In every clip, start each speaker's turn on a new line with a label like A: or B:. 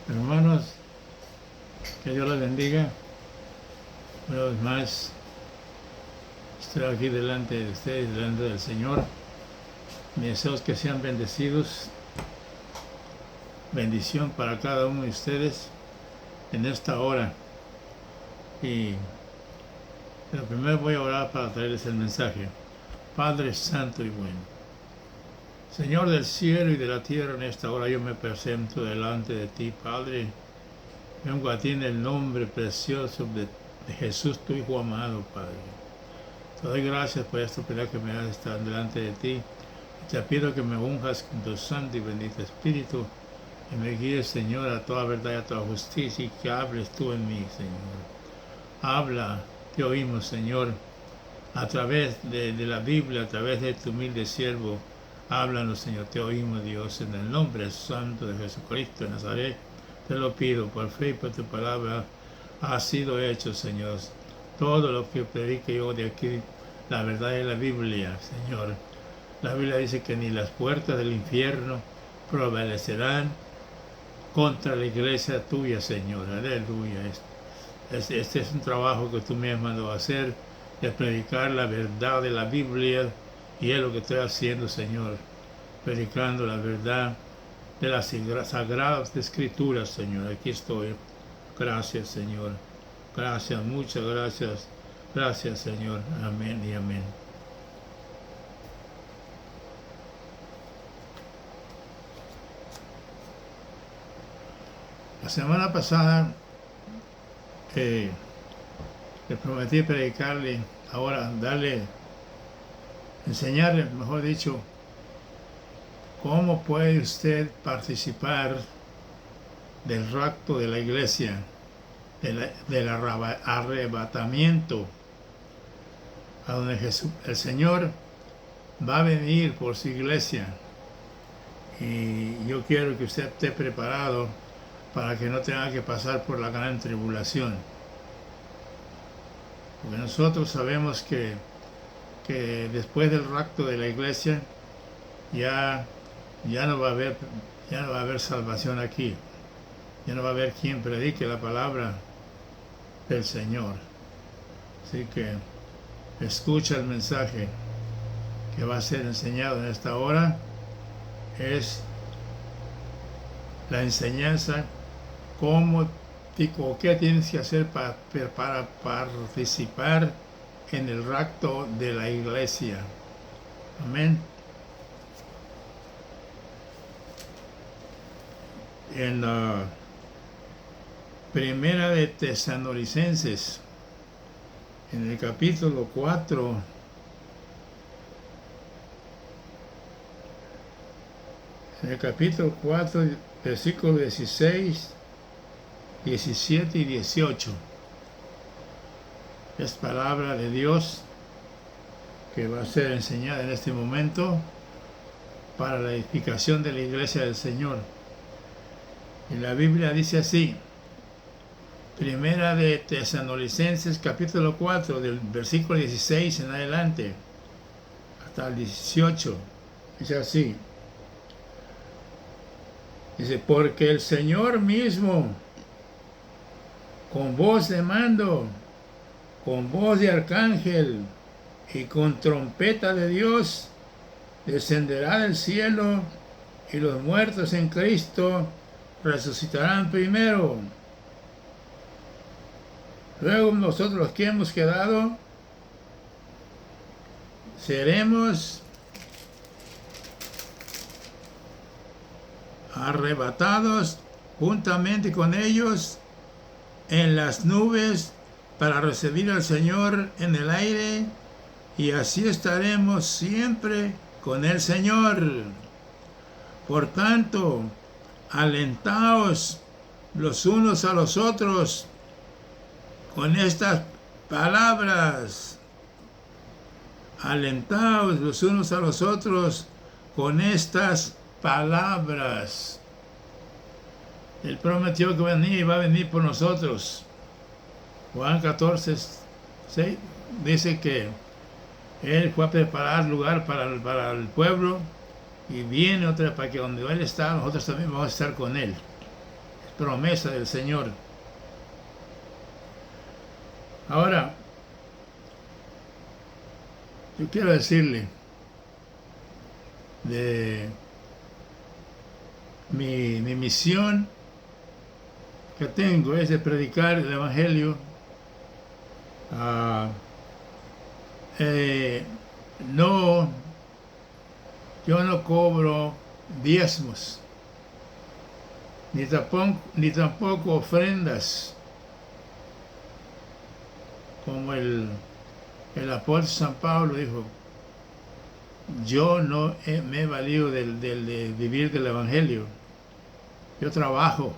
A: Hermanos, que Dios les bendiga. Una vez más, estoy aquí delante de ustedes, delante del Señor. Mi deseo es que sean bendecidos. Bendición para cada uno de ustedes en esta hora. Y pero primero voy a orar para traerles el mensaje. Padre Santo y bueno, Señor del cielo y de la tierra, en esta hora yo me presento delante de ti, Padre. Vengo a ti en el nombre precioso de Jesús, tu Hijo amado, Padre. Te doy gracias por esta oportunidad que me das de estar delante de ti. Te pido que me unjas con tu santo y bendito Espíritu y me guíes, Señor, a toda verdad y a toda justicia, y que hables tú en mí, Señor. Habla, te oímos, Señor, a través de la Biblia, a través de tu humilde siervo. Háblanos, Señor, te oímos, Dios, en el nombre santo de Jesucristo de Nazaret. Te lo pido, por fe y por tu palabra ha sido hecho, Señor. Todo lo que predique yo de aquí, la verdad de la Biblia, Señor. La Biblia dice que ni las puertas del infierno prevalecerán contra la iglesia tuya, Señor. Aleluya. Este es un trabajo que tú me has mandado a hacer, de predicar la verdad de la Biblia, y es lo que estoy haciendo, Señor. Predicando la verdad de las sagradas escrituras, Señor. Aquí estoy. Gracias, Señor. Gracias, muchas gracias. Gracias, Señor. Amén y amén. La semana pasada le prometí predicarle, ahora enseñarle, mejor dicho, cómo puede usted participar del rapto de la iglesia, del arrebatamiento, a donde el Señor va a venir por su iglesia. Y yo quiero que usted esté preparado para que no tenga que pasar por la gran tribulación. Porque nosotros sabemos que después del rapto de la iglesia ya no va a haber salvación aquí. Ya no va a haber quien predique la palabra del Señor. Así que escucha el mensaje que va a ser enseñado en esta hora. Es la enseñanza qué tienes que hacer para participar en el rapto de la iglesia. Amén. En la primera de Tesalonicenses, en el capítulo 4, versículos 16, 17 y 18. Es palabra de Dios que va a ser enseñada en este momento para la edificación de la iglesia del Señor. Y la Biblia dice así, primera de Tesalonicenses, capítulo 4, del versículo 16 en adelante, hasta el 18, dice así. Dice, porque el Señor mismo, con voz de mando, con voz de arcángel y con trompeta de Dios, descenderá del cielo, y los muertos en Cristo resucitarán primero. Luego nosotros, los que hemos quedado, seremos arrebatados juntamente con ellos en las nubes para recibir al Señor en el aire, y así estaremos siempre con el Señor. Por tanto, alentaos los unos a los otros con estas palabras. Alentaos los unos a los otros con estas palabras. Él prometió que va a venir por nosotros. Juan 14, 6 dice que Él fue a preparar lugar para el pueblo, y viene otra para que donde Él está, nosotros también vamos a estar con Él. promesa del Señor. Ahora, yo quiero decirle de mi misión que tengo es de predicar el Evangelio. No, yo no cobro diezmos, ni tampoco ofrendas, como el apóstol San Pablo dijo, yo no me he valido de vivir del Evangelio. Yo trabajo.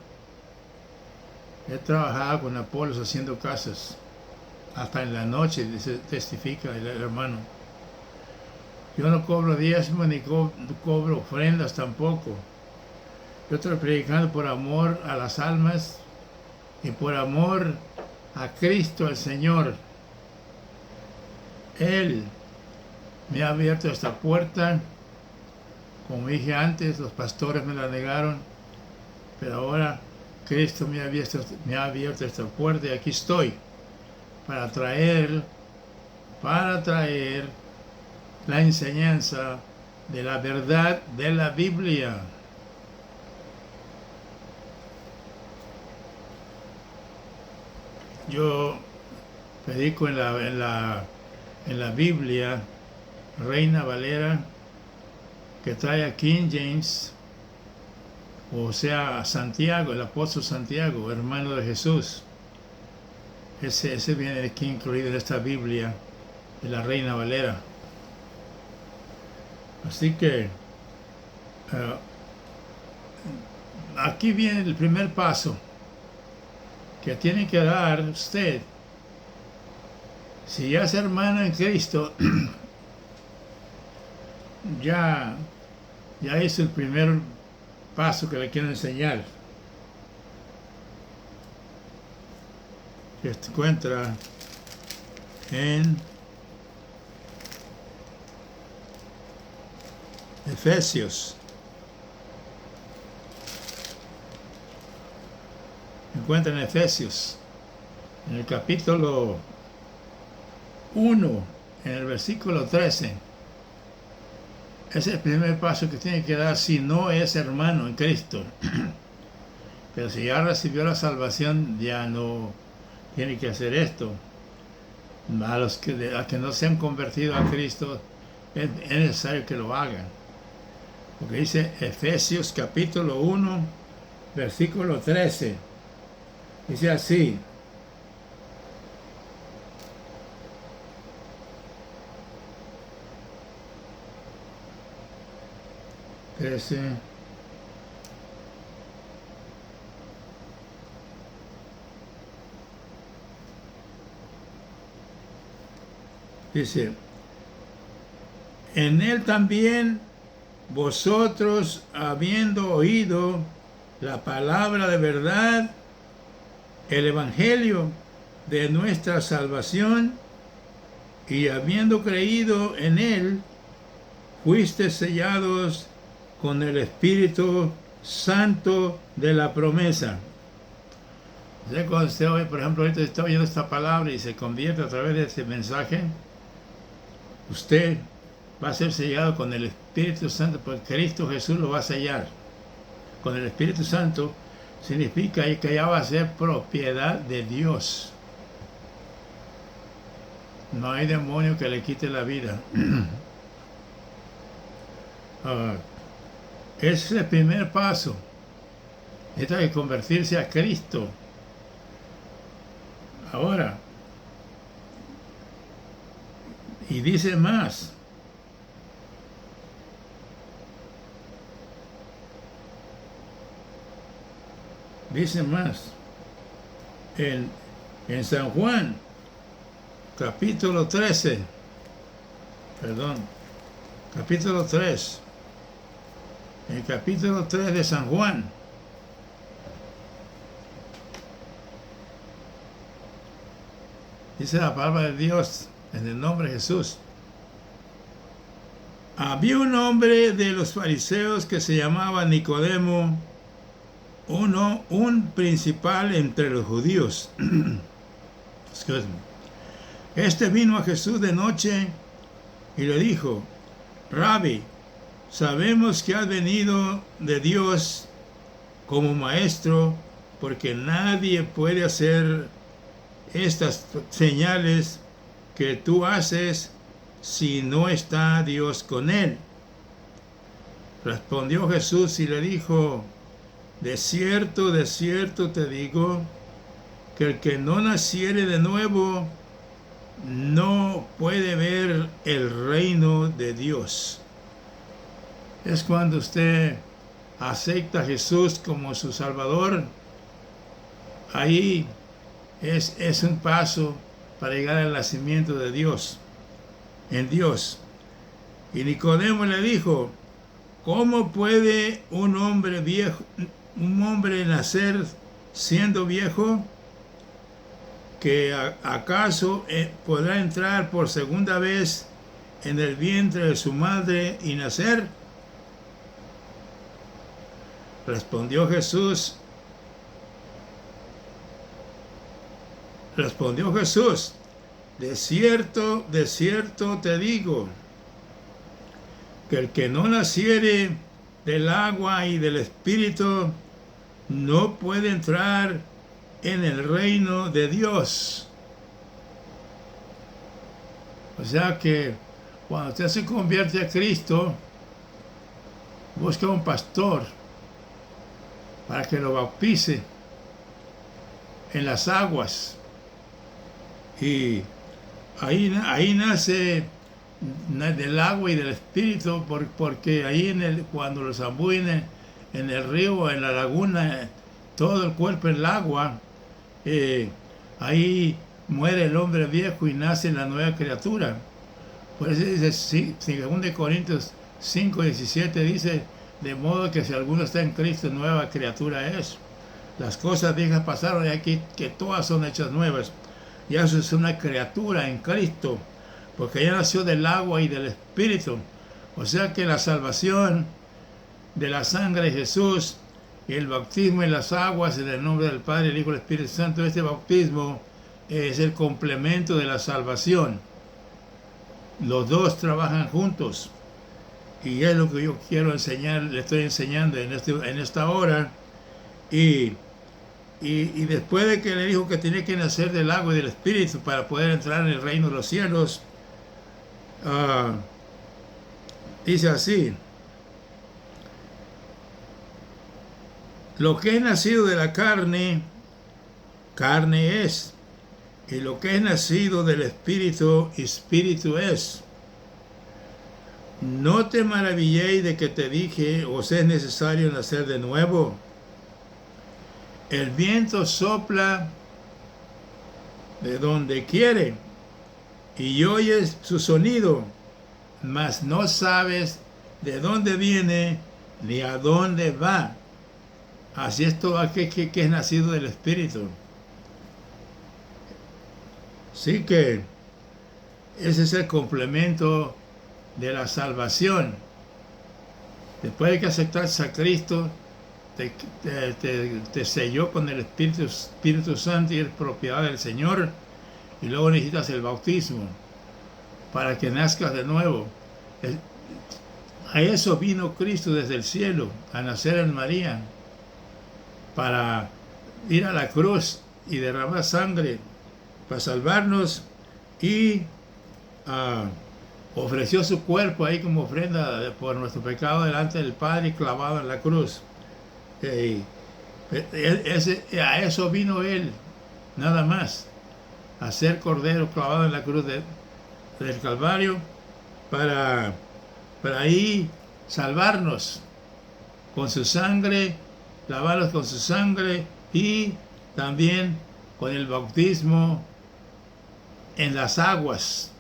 A: He trabajado con Apolos haciendo casas. Hasta en la noche, testifica el hermano. Yo no cobro diezmo ni cobro ofrendas tampoco. Yo estoy predicando por amor a las almas y por amor a Cristo el Señor. Él me ha abierto esta puerta. Como dije antes, los pastores me la negaron, pero ahora Cristo me ha abierto esta puerta y aquí estoy para traer la enseñanza de la verdad de la Biblia. Yo predico en la Biblia Reina Valera, que trae a King James, o sea, Santiago, el apóstol Santiago, hermano de Jesús. Ese viene aquí incluido en esta Biblia de la Reina Valera. Así que aquí viene el primer paso que tiene que dar usted. Si ya es hermano en Cristo, ya es el primer paso que le quiero enseñar. Que se encuentra en Efesios. Se encuentra en Efesios, en el capítulo 1, en el versículo 13. Es el primer paso que tiene que dar si no es hermano en Cristo. Pero si ya recibió la salvación, ya no tiene que hacer esto. A los que no se han convertido a Cristo, es necesario que lo hagan. Porque dice Efesios capítulo 1, versículo 13. Dice así: dice, en él también vosotros, habiendo oído la palabra de verdad, el evangelio de nuestra salvación, y habiendo creído en él, fuisteis sellados con el Espíritu Santo de la promesa. O sea, cuando usted hoy, por ejemplo, ahorita está oyendo esta palabra y se convierte a través de este mensaje, usted va a ser sellado con el Espíritu Santo, porque Cristo Jesús lo va a sellar. Con el Espíritu Santo significa que ya va a ser propiedad de Dios. No hay demonio que le quite la vida. Ese es el primer paso. Esto hay que convertirse a Cristo. Ahora, y dice más. Dice más. En San Juan, capítulo 13. Capítulo 3. El capítulo 3 de San Juan. Dice la palabra de Dios en el nombre de Jesús. Había un hombre de los fariseos que se llamaba Nicodemo, un principal entre los judíos. Excuse me. Este vino a Jesús de noche y le dijo: Rabbi, sabemos que has venido de Dios como maestro, porque nadie puede hacer estas señales que tú haces si no está Dios con él. Respondió Jesús y le dijo: de cierto te digo, que el que no naciere de nuevo no puede ver el reino de Dios. Es cuando usted acepta a Jesús como su Salvador, ahí es un paso para llegar al nacimiento de Dios, en Dios. Y Nicodemo le dijo: ¿cómo puede un hombre nacer siendo viejo? ¿Que acaso podrá entrar por segunda vez en el vientre de su madre y nacer? Respondió Jesús, de cierto te digo, que el que no naciere del agua y del Espíritu no puede entrar en el reino de Dios. O sea que cuando usted se convierte a Cristo, busca un pastor para que lo bautice en las aguas. Y ahí nace del agua y del Espíritu, porque ahí cuando los zambullen en el río o en la laguna, todo el cuerpo en el agua, ahí muere el hombre viejo y nace la nueva criatura. Por eso dice, 2 Corintios 5:17 dice: de modo que si alguno está en Cristo, nueva criatura es. Las cosas viejas pasaron y aquí que todas son hechas nuevas. Ya eso es una criatura en Cristo, porque ya nació del agua y del Espíritu. O sea que la salvación de la sangre de Jesús y el bautismo en las aguas en el nombre del Padre, el Hijo y el Espíritu Santo, este bautismo es el complemento de la salvación. Los dos trabajan juntos. Y es lo que yo quiero enseñar, le estoy enseñando en esta hora. Y después de que le dijo que tenía que nacer del agua y del Espíritu para poder entrar en el reino de los cielos, dice así: lo que es nacido de la carne, carne es, y lo que es nacido del Espíritu, Espíritu es. No te maravilléis de que te dije: os es necesario nacer de nuevo. El viento sopla de donde quiere y oyes su sonido, mas no sabes de dónde viene ni a dónde va. Así es todo aquel que es nacido del Espíritu. Así que ese es el complemento de la salvación. Después de que aceptaste a Cristo, te selló con el Espíritu Santo y es propiedad del Señor, y luego necesitas el bautismo para que nazcas de nuevo. A eso vino Cristo desde el cielo, a nacer en María, para ir a la cruz y derramar sangre para salvarnos, y ofreció su cuerpo ahí como ofrenda por nuestro pecado delante del Padre, clavado en la cruz. A eso vino Él, nada más, a ser cordero clavado en la cruz del Calvario, para ahí salvarnos con su sangre, lavarnos con su sangre, y también con el bautismo en las aguas.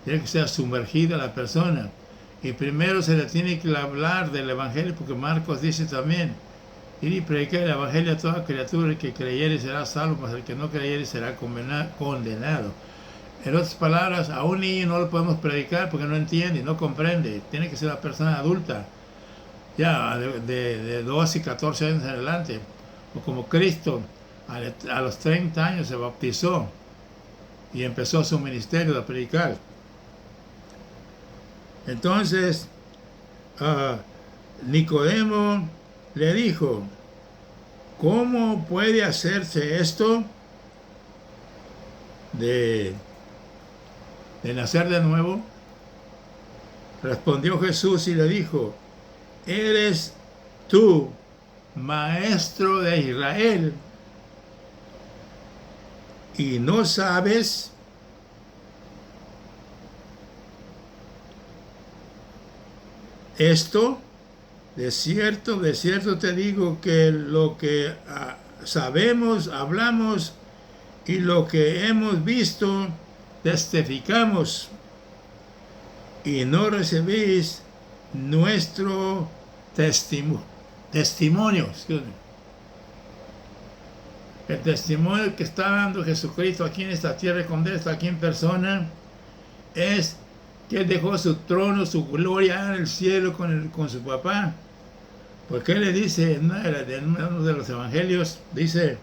A: Tiene que ser sumergida la persona. Y primero se le tiene que hablar del Evangelio, porque Marcos dice también: ir y predicar el Evangelio a toda criatura, el que creyere será salvo, mas el que no creyere será condenado. En otras palabras, a un niño no lo podemos predicar porque no entiende, no comprende. Tiene que ser una persona adulta. ya de 12 y 14 años en adelante, o como Cristo a los 30 años se bautizó y empezó su ministerio de predicar. Entonces, Nicodemo le dijo, ¿cómo puede hacerse esto de nacer de nuevo? Respondió Jesús y le dijo, ¿eres tú, maestro de Israel, y no sabes? Esto, de cierto te digo que lo que sabemos, hablamos, y lo que hemos visto, testificamos, y no recibís nuestro testimonio. El testimonio que está dando Jesucristo aquí en esta tierra, cuando Él está aquí en persona, es que Él dejó su trono, su gloria en el cielo con su papá. Porque Él le dice en uno de los evangelios, dice,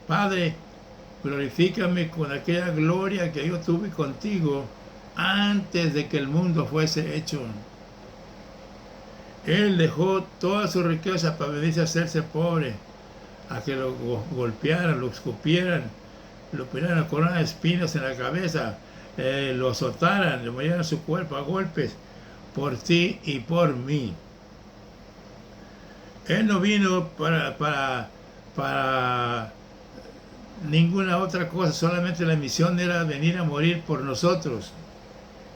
A: Padre, glorifícame con aquella gloria que yo tuve contigo antes de que el mundo fuese hecho. Él dejó toda su riqueza para venirse a hacerse pobre, a que lo golpearan, lo escupieran, lo pusieran la corona de espinas en la cabeza, lo azotaran, le movieran su cuerpo a golpes por ti y por mí. Él no vino para ninguna otra cosa, solamente la misión era venir a morir por nosotros.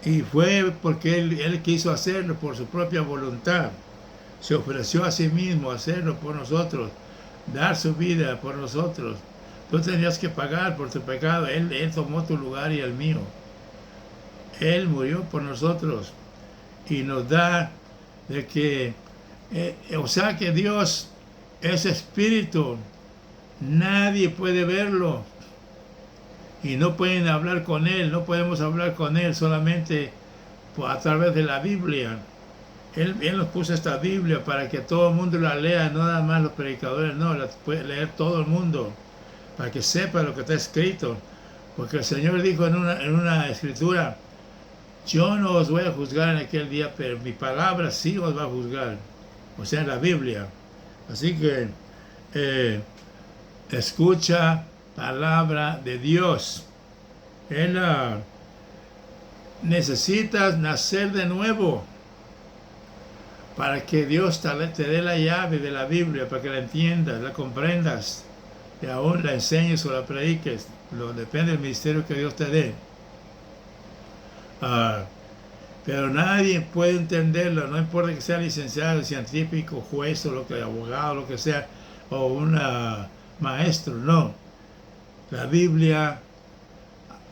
A: Y fue porque él quiso hacerlo por su propia voluntad. Se ofreció a sí mismo a hacerlo por nosotros, dar su vida por nosotros. Tú tenías que pagar por tu pecado. Él tomó tu lugar y el mío. Él murió por nosotros y nos da de que, o sea que Dios es espíritu. Nadie puede verlo y no pueden hablar con Él, no podemos hablar con Él solamente a través de la Biblia. Él nos puso esta Biblia para que todo el mundo la lea, no nada más los predicadores, no, la puede leer todo el mundo, para que sepa lo que está escrito. Porque el Señor dijo en una escritura, yo no os voy a juzgar en aquel día, pero mi palabra sí os va a juzgar, o sea, en la Biblia. Así que escucha palabra de Dios. Necesitas nacer de nuevo para que Dios te dé la llave de la Biblia, para que la entiendas, la comprendas y aún la enseñes o la prediques. Depende del ministerio que Dios te dé. Pero nadie puede entenderlo, no importa que sea licenciado, científico, juez o lo que, abogado, lo que sea, o un maestro, no. La Biblia,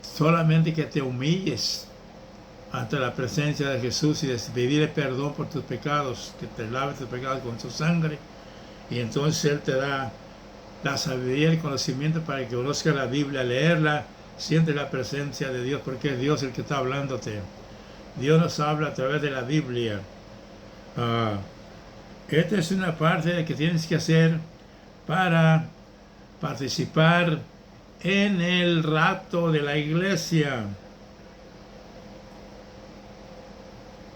A: solamente que te humilles ante la presencia de Jesús y pedirle perdón por tus pecados, que te lave tus pecados con su sangre, y entonces Él te da la sabiduría y el conocimiento para que conozcas la Biblia, leerla, siente la presencia de Dios, porque es Dios el que está hablándote. Dios nos habla a través de la Biblia. Esta es una parte de que tienes que hacer para participar en el rapto de la iglesia.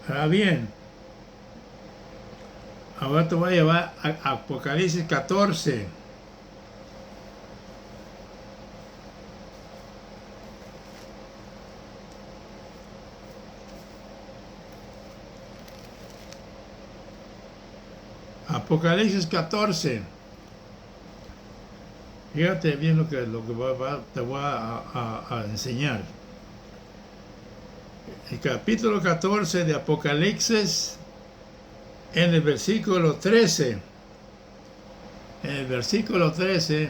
A: Ahora bien, ahora te voy a llevar a Apocalipsis 14. Apocalipsis 14. Fíjate bien lo que te voy a enseñar. El capítulo 14 de Apocalipsis, en el versículo 13. En el versículo 13,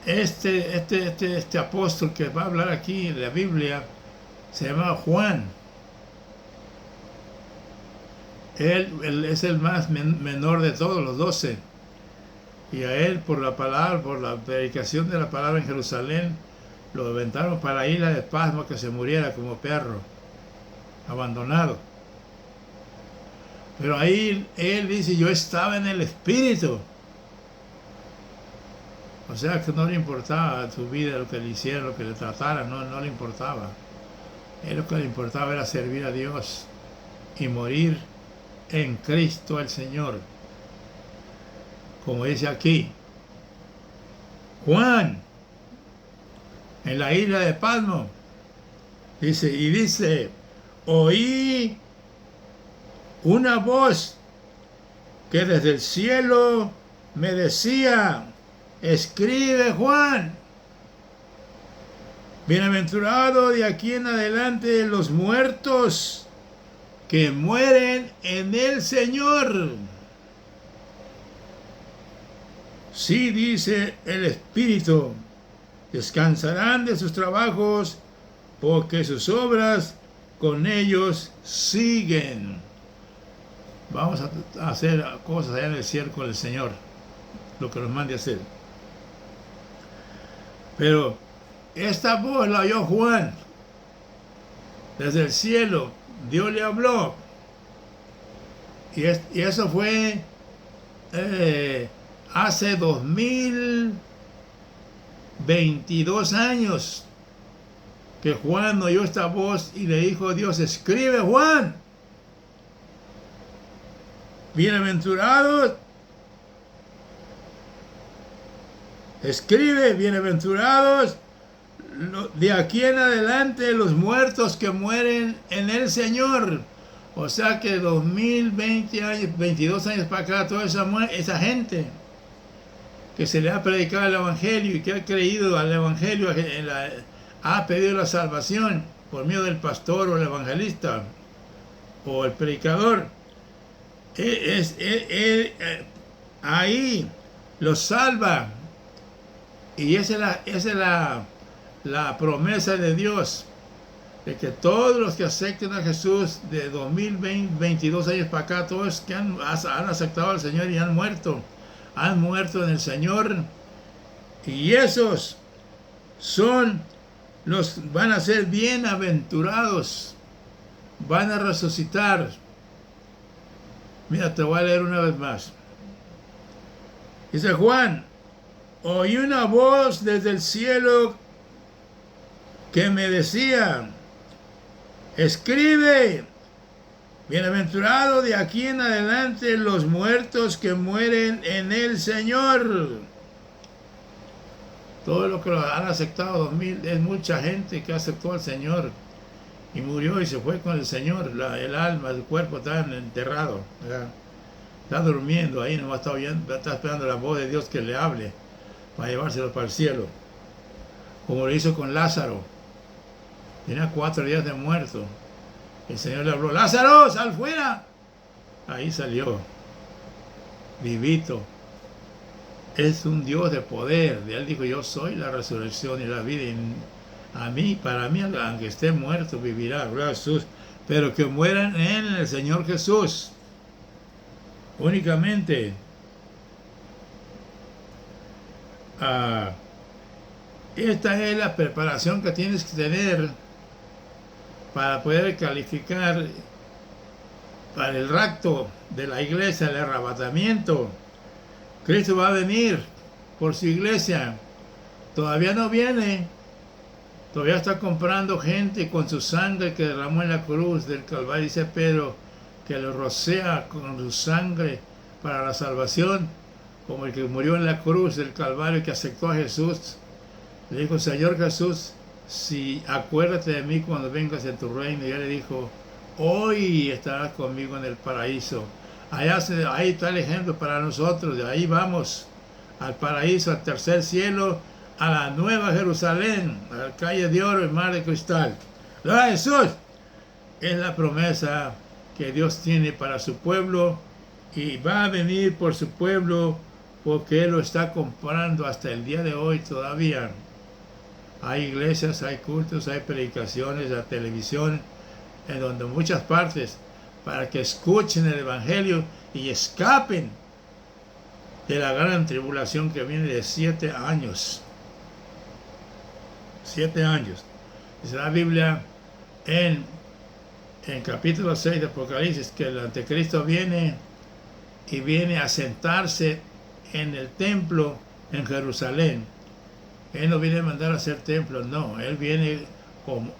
A: este apóstol que va a hablar aquí en la Biblia se llama Juan. Él es el más menor de todos los 12. Y a él, por la palabra, por la predicación de la palabra en Jerusalén, lo aventaron para la isla de Pasmo, que se muriera como perro, abandonado. Pero ahí él dice, yo estaba en el Espíritu. O sea que no le importaba su vida, lo que le hicieran, lo que le trataran, no le importaba. Él lo que le importaba era servir a Dios y morir en Cristo el Señor. Como dice aquí, Juan, en la isla de Patmos, dice, oí una voz que desde el cielo me decía, escribe Juan, bienaventurado de aquí en adelante los muertos que mueren en el Señor. Sí, dice el Espíritu, descansarán de sus trabajos, porque sus obras con ellos siguen. Vamos a hacer cosas allá en el cielo con el Señor, lo que nos mande a hacer. Pero esta voz la oyó Juan desde el cielo. Dios le habló. Y eso fue hace 2022 años que Juan oyó esta voz y le dijo Dios, escribe Juan, bienaventurados, escribe, bienaventurados de aquí en adelante los muertos que mueren en el Señor. O sea que 2020 años, 22 años para acá, toda esa gente que se le ha predicado el Evangelio y que ha creído al Evangelio, ha pedido la salvación por medio del pastor o el evangelista o el predicador. Ahí los salva. Y esa es la promesa de Dios, de que todos los que acepten a Jesús de 2022 años para acá, todos que han aceptado al Señor y han muerto en el Señor, y esos van a ser bienaventurados, van a resucitar. Mira, te voy a leer una vez más. Dice Juan, oí una voz desde el cielo que me decía, escribe, bienaventurado de aquí en adelante los muertos que mueren en el Señor. Todo lo que lo han aceptado, es mucha gente que aceptó al Señor y murió y se fue con el Señor. El alma, el cuerpo está enterrado, ¿verdad? Está durmiendo ahí, nomás está esperando la voz de Dios que le hable para llevárselo para el cielo. Como lo hizo con Lázaro. Tenía 4 días de muerto. El Señor le habló, Lázaro, sal fuera. Ahí salió, vivito. Es un Dios de poder. Él dijo, yo soy la resurrección y la vida. Y para mí, aunque esté muerto, vivirá. Gloria a Jesús. Pero que mueran en el Señor Jesús. Únicamente. Esta es la preparación que tienes que tener para poder calificar para el rapto de la iglesia, el arrebatamiento. Cristo va a venir por su iglesia. Todavía no viene. Todavía está comprando gente con su sangre que derramó en la cruz del Calvario. Dice Pedro que lo rocea con su sangre para la salvación, como el que murió en la cruz del Calvario, que aceptó a Jesús. Le dijo, Señor Jesús, si acuérdate de mí cuando vengas en tu reino. Y él le dijo, hoy estarás conmigo en el paraíso. Ahí está el ejemplo para nosotros. De ahí vamos al paraíso, al tercer cielo, a la nueva Jerusalén, a la calle de oro y mar de cristal. Gloria a Jesús. Es la promesa que Dios tiene para su pueblo y va a venir por su pueblo porque Él lo está comprando hasta el día de hoy todavía. Hay iglesias, hay cultos, hay predicaciones, hay televisión, en donde muchas partes, para que escuchen el Evangelio y escapen de la gran tribulación que viene de 7 años. 7 años. Dice la Biblia en en capítulo 6 de Apocalipsis que el anticristo viene y viene a sentarse en el templo en Jerusalén. Él no viene a mandar a hacer templo, no, él viene como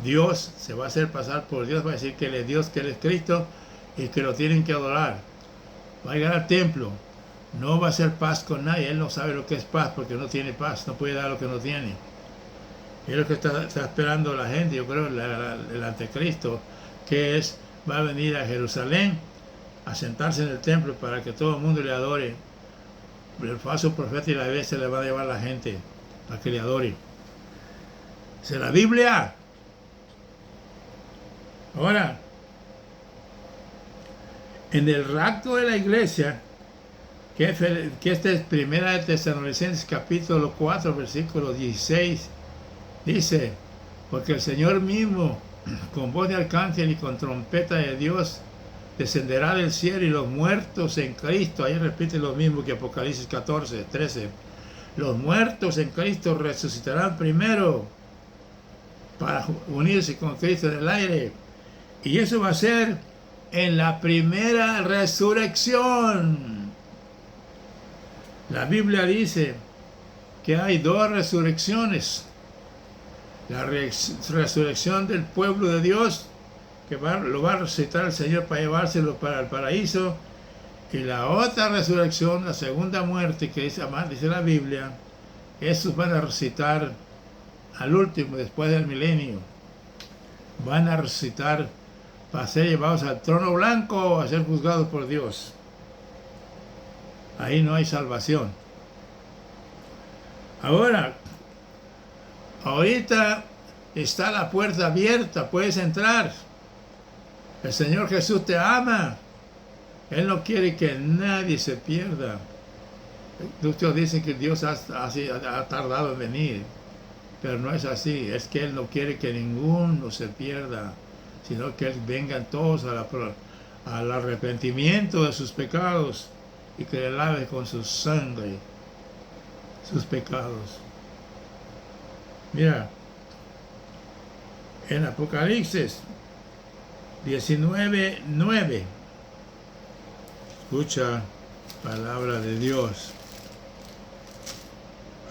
A: Dios, se va a hacer pasar por Dios, va a decir que él es Dios, que él es Cristo y que lo tienen que adorar. Va a llegar al templo, no va a hacer paz con nadie, él no sabe lo que es paz porque no tiene paz, no puede dar lo que no tiene. Es lo que está esperando la gente, yo creo, el anticristo, que es, va a venir a Jerusalén a sentarse en el templo para que todo el mundo le adore. El falso profeta y la bestia le va a llevar a la gente para que le adore. Es la Biblia. Ahora, en el rapto de la iglesia, que esta es Primera de Tesalonicenses capítulo 4, versículo 16, dice, porque el Señor mismo, con voz de arcángel y con trompeta de Dios, descenderá del cielo y los muertos en Cristo, ahí repite lo mismo que Apocalipsis 14, 13, los muertos en Cristo resucitarán primero para unirse con Cristo en el aire, y eso va a ser en la primera resurrección. La Biblia dice que hay dos resurrecciones, la resurrección del pueblo de Dios, que lo va a resucitar el Señor para llevárselo para el paraíso, y la otra resurrección, la segunda muerte, que dice la Biblia, esos van a resucitar al último, después del milenio. Van a resucitar para ser llevados al trono blanco a ser juzgados por Dios. Ahí no hay salvación. Ahorita está la puerta abierta, puedes entrar. El Señor Jesús te ama. Él no quiere que nadie se pierda. Muchos dicen que Dios ha tardado en venir, pero no es así. Es que Él no quiere que ninguno se pierda, sino que vengan todos al arrepentimiento de sus pecados y que le lave con su sangre sus pecados. Mira, en Apocalipsis 19:9, escucha palabra de Dios.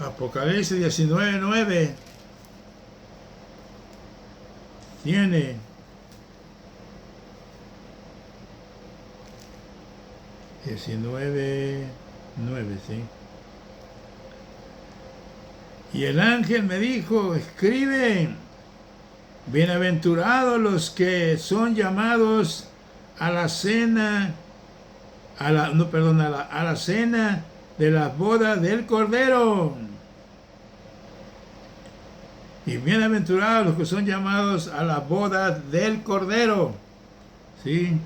A: Apocalipsis 19:9 tiene ¿sí? Y el ángel me dijo, escribe, bienaventurados los que son llamados a la cena, a la cena de las bodas del Cordero. Y bienaventurados los que son llamados a las bodas del Cordero. ¿Sí?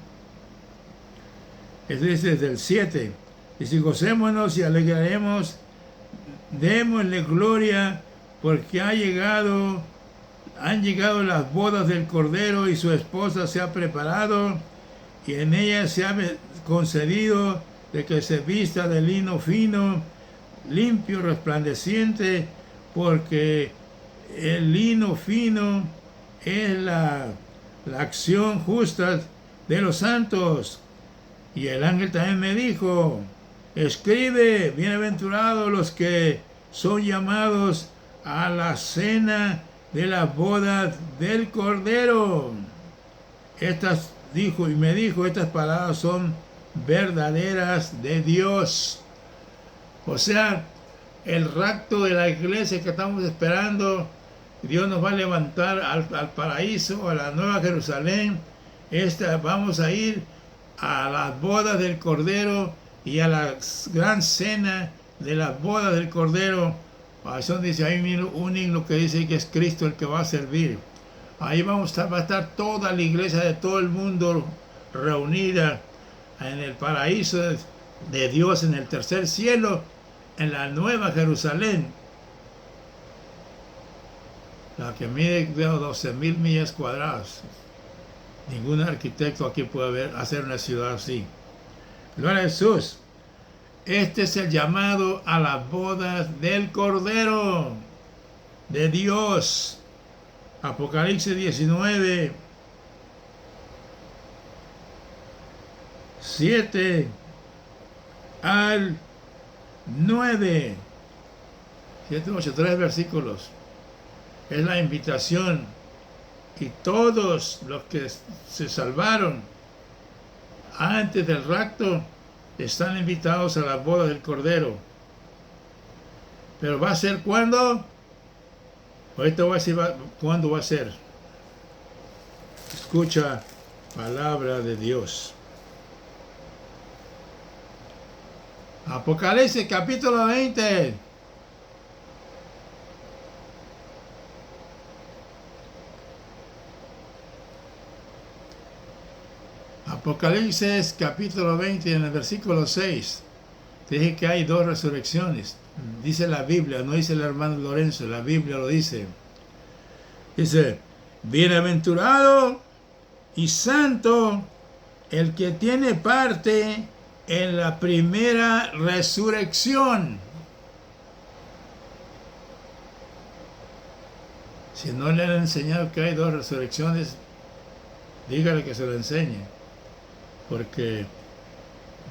A: Eso dice desde el 7. Y si gocémonos y alegraremos, démosle gloria, porque han llegado las bodas del Cordero y su esposa se ha preparado, y en ella se ha concedido de que se vista de lino fino, limpio, resplandeciente, porque el lino fino es la acción justa de los santos. Y el ángel también me dijo, escribe, bienaventurados los que son llamados a la cena de las bodas del Cordero. Estas palabras son verdaderas de Dios. O sea, el rapto de la iglesia que estamos esperando, Dios nos va a levantar al paraíso, a la nueva Jerusalén. Vamos a ir a las bodas del Cordero y a la gran cena de las bodas del Cordero. Eso dice, hay un himno que dice que es Cristo el que va a servir. Ahí va a estar toda la iglesia de todo el mundo reunida en el paraíso de Dios, en el tercer cielo, en la nueva Jerusalén, la que mide 12,000 millas cuadradas. Ningún arquitecto aquí puede hacer una ciudad así. Gloria a Jesús. Este es el llamado a las bodas del Cordero de Dios. Apocalipsis 19, 7 al 9. 7, 8, 3 versículos. Es la invitación. Y todos los que se salvaron antes del rapto están invitados a la boda del Cordero. Pero ¿va a ser cuándo? Ahorita voy a decir cuándo va a ser. Escucha palabra de Dios. Apocalipsis capítulo 20. Apocalipsis capítulo 20 en el versículo 6. Te dije que hay dos resurrecciones. Dice la Biblia, no dice el hermano Lorenzo, la Biblia lo dice. Dice, bienaventurado y santo el que tiene parte en la primera resurrección. Si no le han enseñado que hay dos resurrecciones, dígale que se lo enseñe. Porque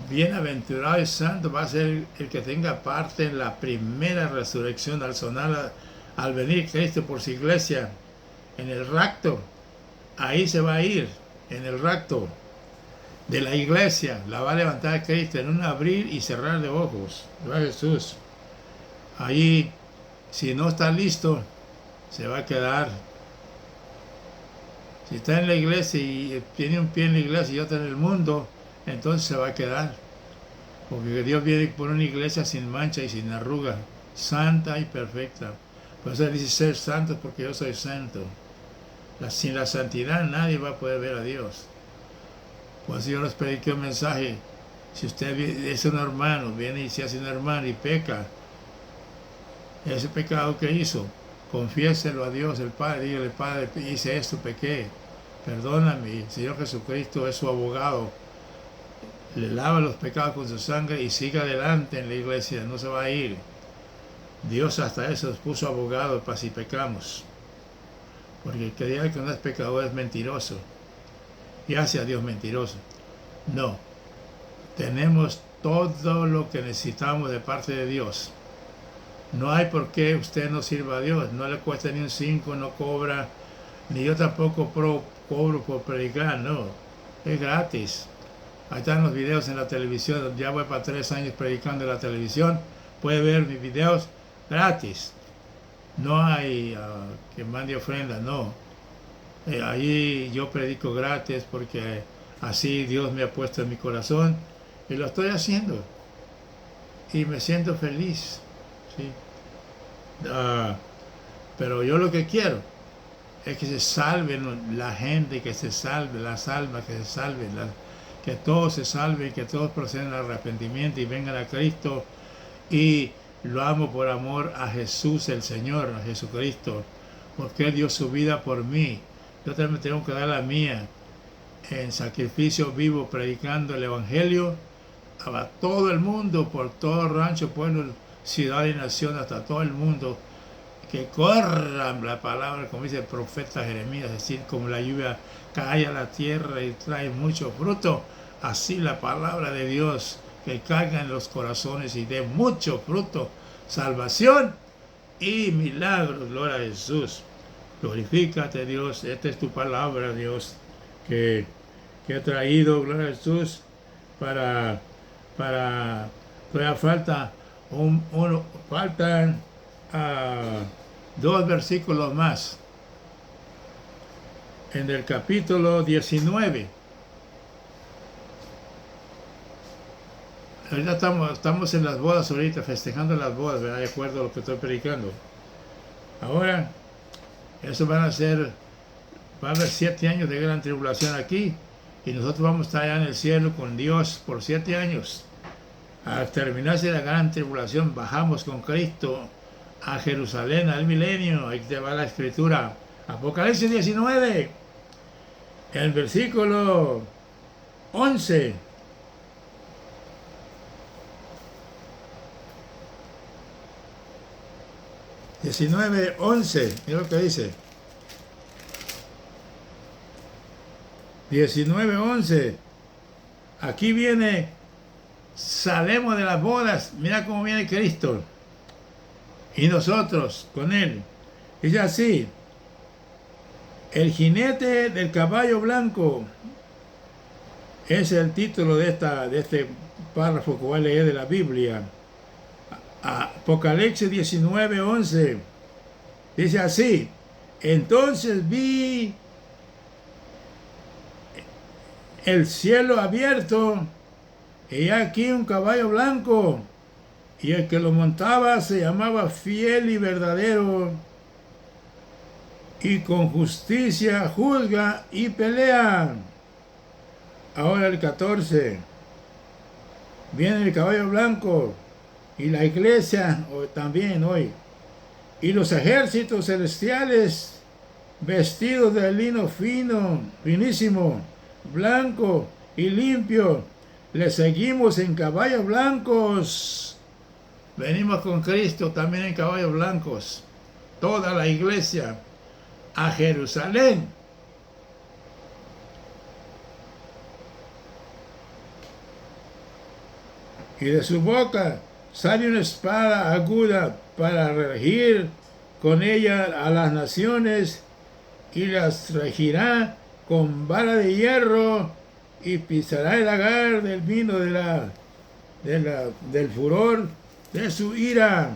A: bienaventurado y santo va a ser el que tenga parte en la primera resurrección al sonar, al venir Cristo por su iglesia en el rapto. Ahí se va a ir, en el rapto de la iglesia. La va a levantar Cristo en un abrir y cerrar de ojos. Gloria a Jesús. Ahí, si no está listo, se va a quedar. Si está en la iglesia y tiene un pie en la iglesia y otro en el mundo, entonces se va a quedar. Porque Dios viene por una iglesia sin mancha y sin arruga, santa y perfecta. Por eso dice ser santo, porque yo soy santo. Sin la santidad nadie va a poder ver a Dios. Por eso yo les prediqué un mensaje. Si usted es un hermano, viene y se hace un hermano y peca, ese pecado que hizo, confiéselo a Dios, el Padre. Dígale, Padre, hice esto, pequé, perdóname. El Señor Jesucristo es su abogado. Le lava los pecados con su sangre y siga adelante en la iglesia, no se va a ir. Dios hasta eso nos puso abogado para si pecamos. Porque el que diga que no es pecador es mentiroso. Y hace a Dios mentiroso. No. Tenemos todo lo que necesitamos de parte de Dios. No hay por qué usted no sirva a Dios. No le cuesta ni un 5, no cobra. Ni yo tampoco cobro por predicar, no. Es gratis. Ahí están los videos en la televisión. Ya voy para 3 años predicando en la televisión. Puede ver mis videos gratis. No hay que mande ofrenda, no. Allí yo predico gratis porque así Dios me ha puesto en mi corazón y lo estoy haciendo. Y me siento feliz. ¿Sí? Pero yo lo que quiero es que se salven la gente, que se salve las almas, que se salven, que todos se salven, que todos procedan al arrepentimiento y vengan a Cristo. Y lo amo por amor a Jesús el Señor, a Jesucristo, porque Él dio su vida por mí. Yo también tengo que dar la mía en sacrificio vivo, predicando el Evangelio a todo el mundo, por todo rancho, pueblo, ciudad y nación, hasta todo el mundo. Que corran la palabra, como dice el profeta Jeremías, es decir, como la lluvia cae a la tierra y trae mucho fruto, así la palabra de Dios que caiga en los corazones y dé mucho fruto, salvación y milagros. Gloria a Jesús. Glorifícate, Dios. Esta es tu palabra, Dios, que he traído, gloria a Jesús, para todavía faltan 2 versículos más. En el capítulo 19. Ahorita estamos en las bodas ahorita, festejando las bodas, ¿verdad? De acuerdo a lo que estoy predicando. Ahora, eso va a haber 7 años de gran tribulación aquí, y nosotros vamos a estar allá en el cielo con Dios por 7 años. Al terminarse la gran tribulación, bajamos con Cristo a Jerusalén, al milenio. Ahí te va la escritura. Apocalipsis 19, el versículo 11. Mira lo que dice. 19:11. aquí viene, salemos de las bodas, mira cómo viene Cristo, y nosotros con Él. Dice así, el jinete del caballo blanco, es el título de este párrafo que voy a leer de la Biblia. Apocalipsis 19:11, dice así, entonces vi el cielo abierto, y aquí un caballo blanco, y el que lo montaba se llamaba Fiel y Verdadero, y con justicia juzga y pelea. Ahora el 14, viene el caballo blanco, y la iglesia también hoy, y los ejércitos celestiales vestidos de lino fino, finísimo, blanco y limpio, le seguimos en caballos blancos. Venimos con Cristo también en caballos blancos, toda la iglesia, a Jerusalén. Y de su boca sale una espada aguda para regir con ella a las naciones, y las regirá con vara de hierro, y pisará el lagar del vino del furor de su ira.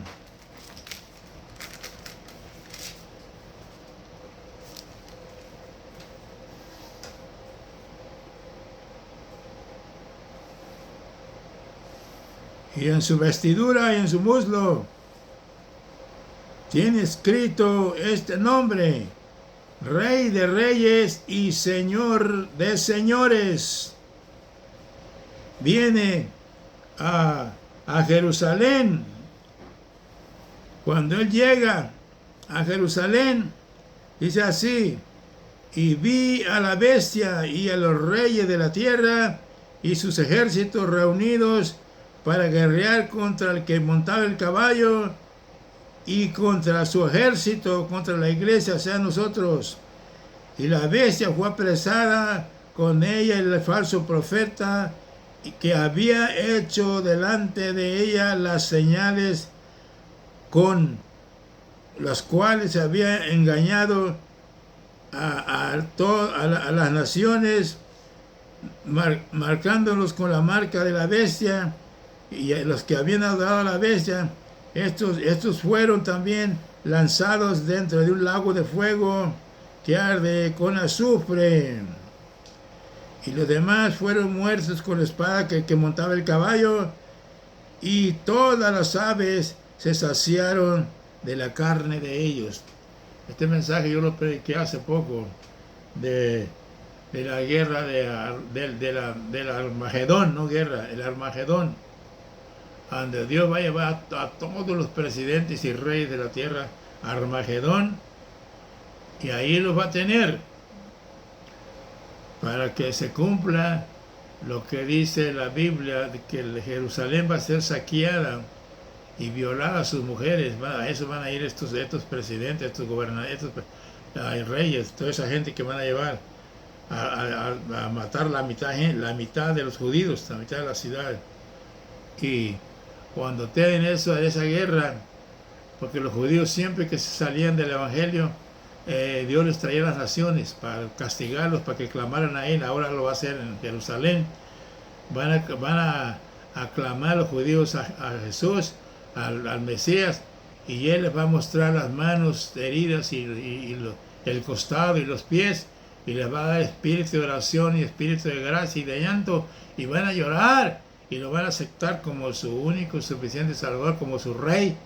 A: Y en su vestidura y en su muslo tiene escrito este nombre: Rey de Reyes y Señor de Señores. Viene a Jerusalén. Cuando Él llega a Jerusalén, dice así, y vi a la bestia y a los reyes de la tierra y sus ejércitos reunidos para guerrear contra el que montaba el caballo y contra su ejército, contra la iglesia, o sea, nosotros. Y la bestia fue apresada, con ella el falso profeta, que había hecho delante de ella las señales con las cuales se había engañado a las naciones, marcándolos con la marca de la bestia, y a los que habían adorado a la bestia, estos fueron también lanzados dentro de un lago de fuego que arde con azufre. Y los demás fueron muertos con la espada que montaba el caballo, y todas las aves se saciaron de la carne de ellos. Este mensaje yo lo prediqué hace poco, de la guerra del Armagedón, no guerra, el Armagedón, donde Dios va a llevar a todos los presidentes y reyes de la tierra a Armagedón, y ahí los va a tener para que se cumpla lo que dice la Biblia, de que Jerusalén va a ser saqueada y violada a sus mujeres. A eso van a ir estos presidentes, estos gobernadores, estos reyes, toda esa gente que van a llevar a matar la mitad de los judíos, la mitad de la ciudad. Y cuando tienen esa guerra, porque los judíos siempre que se salían del evangelio, Dios les traía las naciones para castigarlos, para que clamaran a Él. Ahora lo va a hacer en Jerusalén. Van a clamar los judíos a Jesús, al Mesías, y Él les va a mostrar las manos heridas y el costado y los pies, y les va a dar espíritu de oración y espíritu de gracia y de llanto, y van a llorar y lo van a aceptar como su único y suficiente Salvador, como su Rey,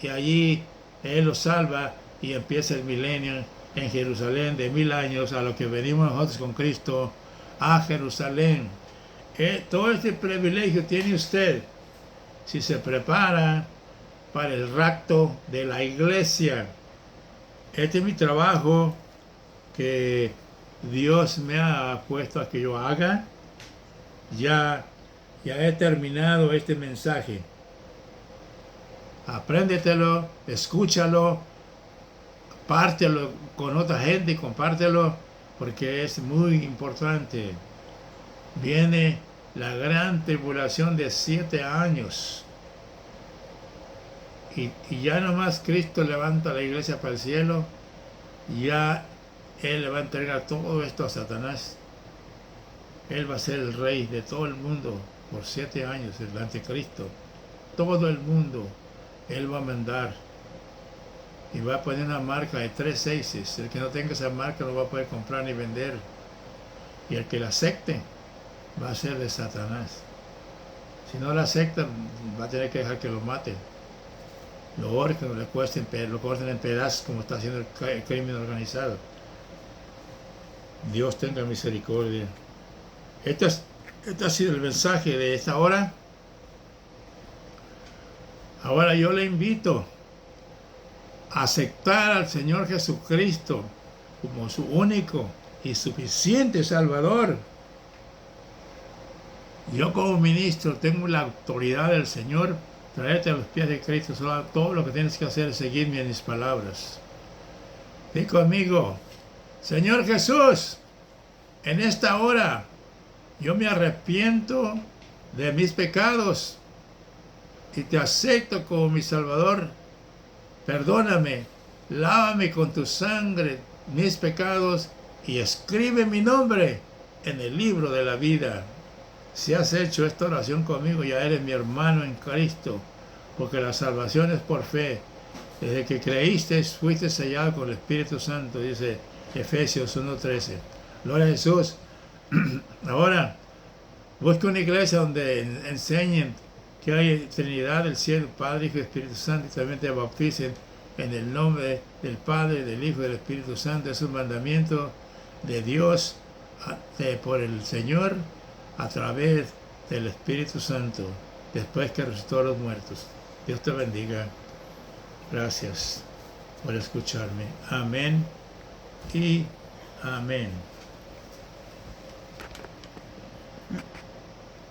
A: y allí Él los salva, y empieza el milenio en Jerusalén de 1000 años, a lo que venimos nosotros con Cristo a Jerusalén. Todo este privilegio tiene usted si se prepara para el rapto de la iglesia. Este es mi trabajo que Dios me ha puesto a que yo haga. Ya he terminado este mensaje. Apréndetelo, escúchalo, compártelo con otra gente, compártelo, porque es muy importante. Viene la gran tribulación de 7 años. Y ya nomás Cristo levanta a la iglesia para el cielo, ya Él le va a entregar todo esto a Satanás. Él va a ser el rey de todo el mundo por 7 años, el anticristo. Todo el mundo Él va a mandar. Y va a poner una marca de 3 seises. El que no tenga esa marca no va a poder comprar ni vender. Y el que la acepte va a ser de Satanás. Si no la acepta, va a tener que dejar que lo maten. Lo ahorquen, lo corten en pedazos como está haciendo el crimen organizado. Dios tenga misericordia. Este ha sido el mensaje de esta hora. Ahora yo le invito a aceptar al Señor Jesucristo como su único y suficiente Salvador. Yo como ministro tengo la autoridad del Señor, traerte a los pies de Cristo. Solo todo lo que tienes que hacer es seguirme en mis palabras. Di conmigo: Señor Jesús, en esta hora yo me arrepiento de mis pecados y te acepto como mi Salvador. Perdóname, lávame con tu sangre mis pecados y escribe mi nombre en el libro de la vida. Si has hecho esta oración conmigo, ya eres mi hermano en Cristo, porque la salvación es por fe. Desde que creíste, fuiste sellado con el Espíritu Santo, dice Efesios 1:13. Gloria a Jesús. Ahora, busca una iglesia donde enseñen que hay Trinidad, el cielo, Padre, Hijo y Espíritu Santo, y también te bauticen en el nombre del Padre, del Hijo y del Espíritu Santo. Es un mandamiento de Dios por el Señor a través del Espíritu Santo, después que resucitó a los muertos. Dios te bendiga. Gracias por escucharme. Amén y amén.